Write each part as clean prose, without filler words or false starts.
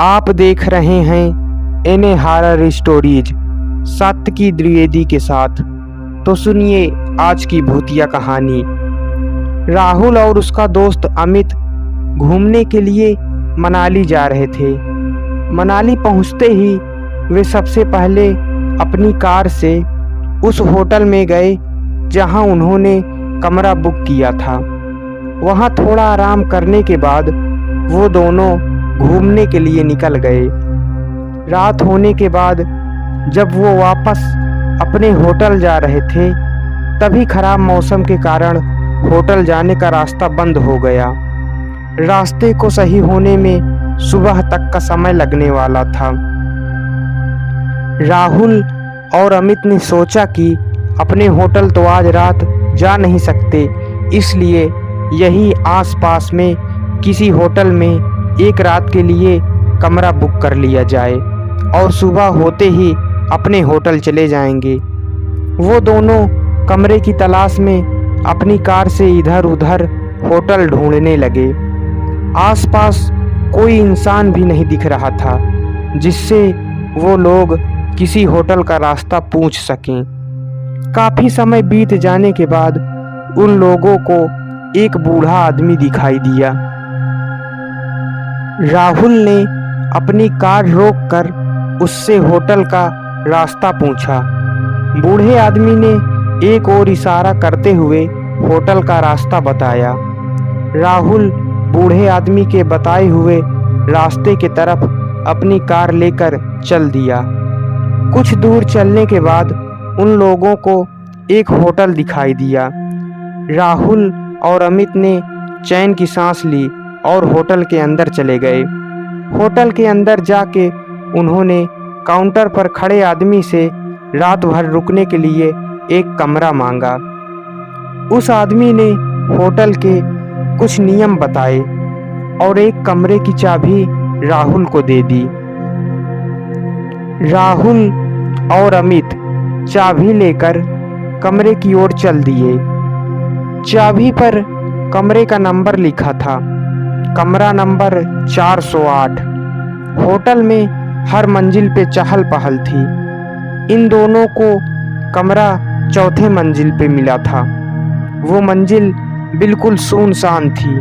आप देख रहे हैं एने हॉरर स्टोरीज सात्विकी द्विवेदी के साथ। तो सुनिए आज की भूतिया कहानी। राहुल और उसका दोस्त अमित घूमने के लिए मनाली जा रहे थे। मनाली पहुंचते ही वे सबसे पहले अपनी कार से उस होटल में गए जहां उन्होंने कमरा बुक किया था। वहां थोड़ा आराम करने के बाद वो दोनों घूमने के लिए निकल गए। रात होने के बाद जब वो वापस अपने होटल जा रहे थे तभी खराब मौसम के कारण होटल जाने का रास्ता बंद हो गया। रास्ते को सही होने में सुबह तक का समय लगने वाला था। राहुल और अमित ने सोचा कि अपने होटल तो आज रात जा नहीं सकते, इसलिए यही आसपास में किसी होटल में एक रात के लिए कमरा बुक कर लिया जाए और सुबह होते ही अपने होटल चले जाएंगे। वो दोनों कमरे की तलाश में अपनी कार से इधर उधर होटल ढूंढने लगे। आसपास कोई इंसान भी नहीं दिख रहा था जिससे वो लोग किसी होटल का रास्ता पूछ सकें। काफी समय बीत जाने के बाद उन लोगों को एक बूढ़ा आदमी दिखाई दिया। राहुल ने अपनी कार रोककर उससे होटल का रास्ता पूछा। बूढ़े आदमी ने एक और इशारा करते हुए होटल का रास्ता बताया। राहुल बूढ़े आदमी के बताए हुए रास्ते की तरफ अपनी कार लेकर चल दिया। कुछ दूर चलने के बाद उन लोगों को एक होटल दिखाई दिया। राहुल और अमित ने चैन की सांस ली और होटल के अंदर चले गए। होटल के अंदर जाके उन्होंने काउंटर पर खड़े आदमी से रात भर रुकने के लिए एक कमरा मांगा। उस आदमी ने होटल के कुछ नियम बताए और एक कमरे की चाबी राहुल को दे दी। राहुल और अमित चाबी लेकर कमरे की ओर चल दिए। चाबी पर कमरे का नंबर लिखा था, कमरा नंबर 408। होटल में हर मंजिल पे चहल पहल थी। इन दोनों को कमरा चौथे मंजिल पे मिला था। वो मंजिल बिल्कुल सुनसान थी।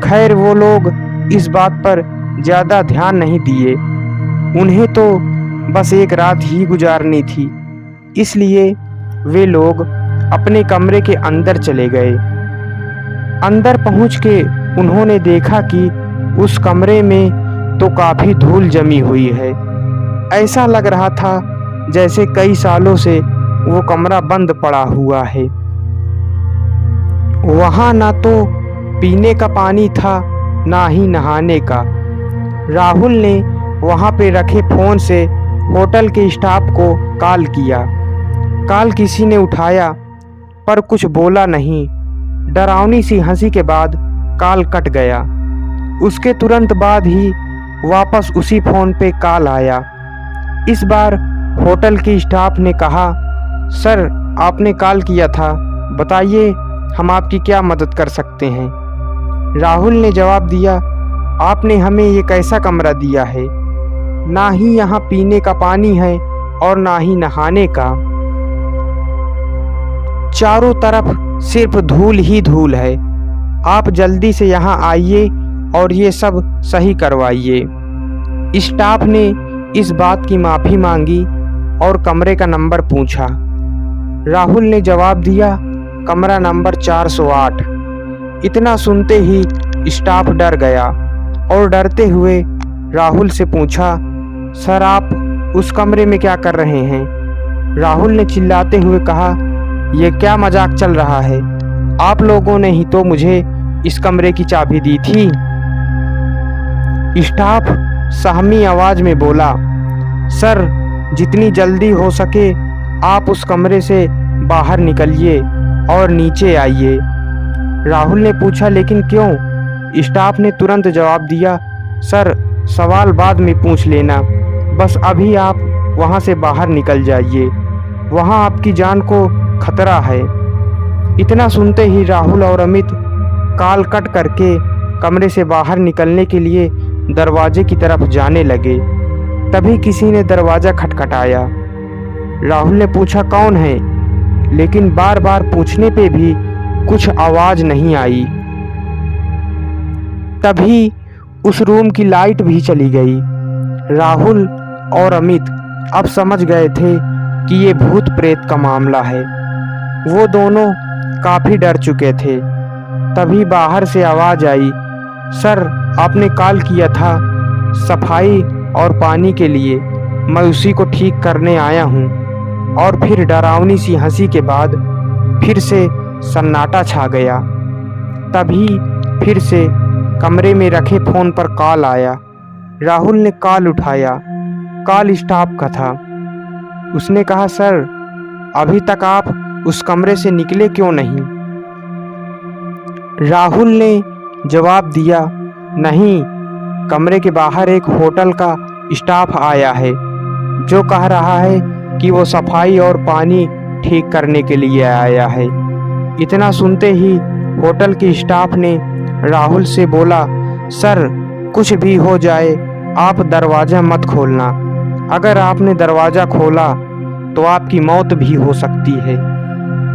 खैर वो लोग इस बात पर ज़्यादा ध्यान नहीं दिए। उन्हें तो बस एक रात ही गुजारनी थी, इसलिए वे लोग अपने कमरे के अंदर चले गए। अंदर पहुंच के उन्होंने देखा कि उस कमरे में तो काफ़ी धूल जमी हुई है। ऐसा लग रहा था जैसे कई सालों से वो कमरा बंद पड़ा हुआ है। वहाँ ना तो पीने का पानी था ना ही नहाने का। राहुल ने वहाँ पे रखे फ़ोन से होटल के स्टाफ को कॉल किया। कॉल किसी ने उठाया पर कुछ बोला नहीं। डरावनी सी हंसी के बाद कॉल कट गया। उसके तुरंत बाद ही वापस उसी फ़ोन पे कॉल आया। इस बार होटल के स्टाफ ने कहा, सर आपने कॉल किया था, बताइए हम आपकी क्या मदद कर सकते हैं। राहुल ने जवाब दिया, आपने हमें ये कैसा कमरा दिया है, ना ही यहाँ पीने का पानी है और ना ही नहाने का। चारों तरफ सिर्फ धूल ही धूल है। आप जल्दी से यहाँ आइए और ये सब सही करवाइए। स्टाफ ने इस बात की माफ़ी मांगी और कमरे का नंबर पूछा। राहुल ने जवाब दिया, कमरा नंबर 408। इतना सुनते ही स्टाफ डर गया और डरते हुए राहुल से पूछा, सर आप उस कमरे में क्या कर रहे हैं। राहुल ने चिल्लाते हुए कहा, यह क्या मजाक चल रहा है, आप लोगों ने ही तो मुझे इस कमरे की चाबी दी थी। स्टाफ सहमी आवाज में बोला, सर जितनी जल्दी हो सके आप उस कमरे से बाहर निकलिए और नीचे आइए। राहुल ने पूछा, लेकिन क्यों। स्टाफ ने तुरंत जवाब दिया, सर सवाल बाद में पूछ लेना, बस अभी आप वहाँ से बाहर निकल जाइए, वहाँ आपकी जान को खतरा है। इतना सुनते ही राहुल और अमित कॉल कट करके कमरे से बाहर निकलने के लिए दरवाजे की तरफ जाने लगे। तभी किसी ने दरवाज़ा खटखटाया। राहुल ने पूछा कौन है, लेकिन बार बार पूछने पे भी कुछ आवाज़ नहीं आई। तभी उस रूम की लाइट भी चली गई। राहुल और अमित अब समझ गए थे कि ये भूत प्रेत का मामला है। वो दोनों काफ़ी डर चुके थे। तभी बाहर से आवाज़ आई, सर आपने कॉल किया था सफाई और पानी के लिए, मैं उसी को ठीक करने आया हूँ। और फिर डरावनी सी हंसी के बाद फिर से सन्नाटा छा गया। तभी फिर से कमरे में रखे फ़ोन पर कॉल आया। राहुल ने कॉल उठाया। कॉल स्टाफ का था। उसने कहा, सर अभी तक आप उस कमरे से निकले क्यों नहीं? राहुल ने जवाब दिया, नहीं, कमरे के बाहर एक होटल का स्टाफ आया है जो कह रहा है कि वो सफाई और पानी ठीक करने के लिए आया है। इतना सुनते ही होटल के स्टाफ ने राहुल से बोला, सर कुछ भी हो जाए आप दरवाज़ा मत खोलना। अगर आपने दरवाज़ा खोला तो आपकी मौत भी हो सकती है।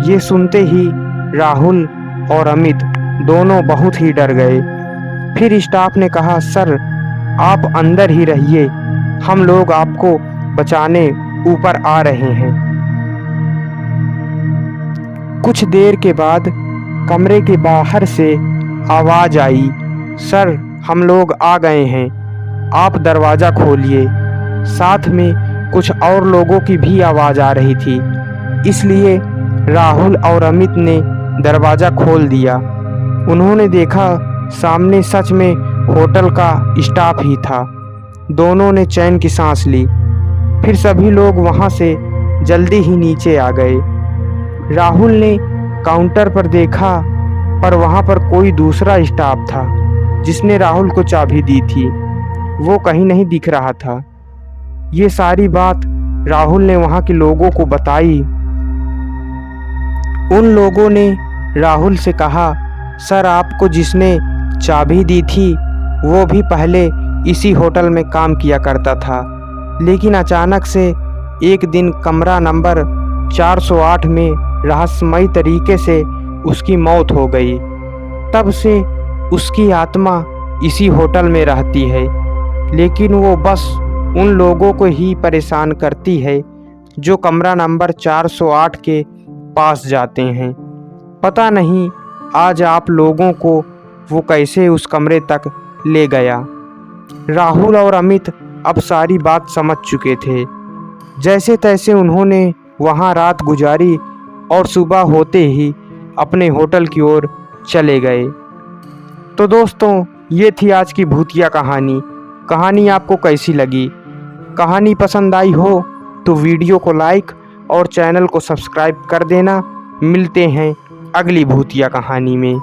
ये सुनते ही राहुल और अमित दोनों बहुत ही डर गए। फिर स्टाफ ने कहा, सर आप अंदर ही रहिए, हम लोग आपको बचाने ऊपर आ रहे हैं। कुछ देर के बाद कमरे के बाहर से आवाज़ आई, सर हम लोग आ गए हैं, आप दरवाज़ा खोलिए। साथ में कुछ और लोगों की भी आवाज़ आ रही थी, इसलिए राहुल और अमित ने दरवाज़ा खोल दिया। उन्होंने देखा सामने सच में होटल का स्टाफ ही था। दोनों ने चैन की सांस ली। फिर सभी लोग वहाँ से जल्दी ही नीचे आ गए। राहुल ने काउंटर पर देखा, पर वहाँ पर कोई दूसरा स्टाफ था जिसने राहुल को चाबी दी थी। वो कहीं नहीं दिख रहा था। ये सारी बात राहुल ने वहाँ के लोगों को बताई। उन लोगों ने राहुल से कहा, सर आपको जिसने चाबी दी थी वो भी पहले इसी होटल में काम किया करता था, लेकिन अचानक से एक दिन कमरा नंबर 408 में रहस्यमयी तरीके से उसकी मौत हो गई। तब से उसकी आत्मा इसी होटल में रहती है, लेकिन वो बस उन लोगों को ही परेशान करती है जो कमरा नंबर 408 के पास जाते हैं। पता नहीं आज आप लोगों को वो कैसे उस कमरे तक ले गया। राहुल और अमित अब सारी बात समझ चुके थे। जैसे तैसे उन्होंने वहाँ रात गुजारी और सुबह होते ही अपने होटल की ओर चले गए। तो दोस्तों, ये थी आज की भूतिया कहानी। कहानी आपको कैसी लगी? कहानी पसंद आई हो तो वीडियो को लाइक और चैनल को सब्सक्राइब कर देना। मिलते हैं अगली भूतिया कहानी में।